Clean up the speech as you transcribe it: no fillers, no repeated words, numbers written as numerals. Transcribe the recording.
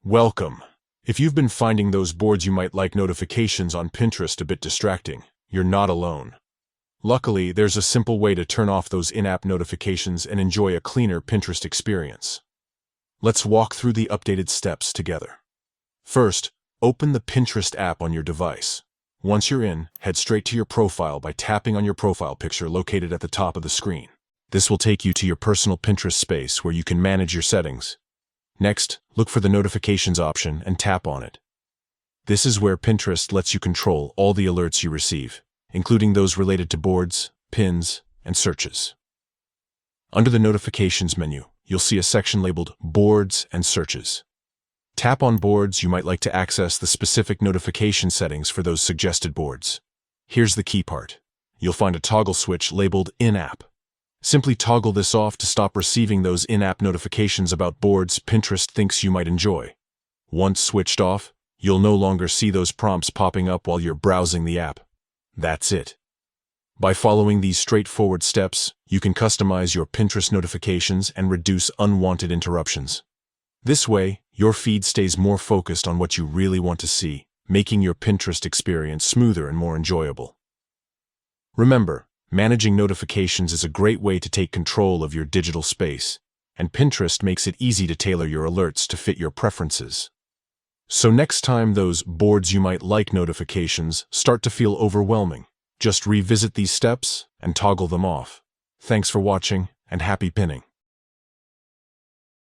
Welcome. If you've been finding those boards you might like notifications on Pinterest a bit distracting, you're not alone. Luckily, there's a simple way to turn off those in-app notifications and enjoy a cleaner Pinterest experience. Let's walk through the updated steps together. First, open the Pinterest app on your device. Once you're in, head straight to your profile by tapping on your profile picture located at the top of the screen. This will take you to your personal Pinterest space where you can manage your settings. Next, look for the notifications option and tap on it. This is where Pinterest lets you control all the alerts you receive, including those related to boards, pins, and searches. Under the notifications menu, you'll see a section labeled Boards and Searches. Tap on boards you might like to access the specific notification settings for those suggested boards. Here's the key part. You'll find a toggle switch labeled In-App. Simply toggle this off to stop receiving those in-app notifications about boards Pinterest thinks you might enjoy. Once switched off, you'll no longer see those prompts popping up while you're browsing the app. That's it. By following these straightforward steps, you can customize your Pinterest notifications and reduce unwanted interruptions. This way, your feed stays more focused on what you really want to see, making your Pinterest experience smoother and more enjoyable. Remember, managing notifications is a great way to take control of your digital space, and Pinterest makes it easy to tailor your alerts to fit your preferences. So next time those boards you might like notifications start to feel overwhelming, just revisit these steps and toggle them off. Thanks for watching, and happy pinning.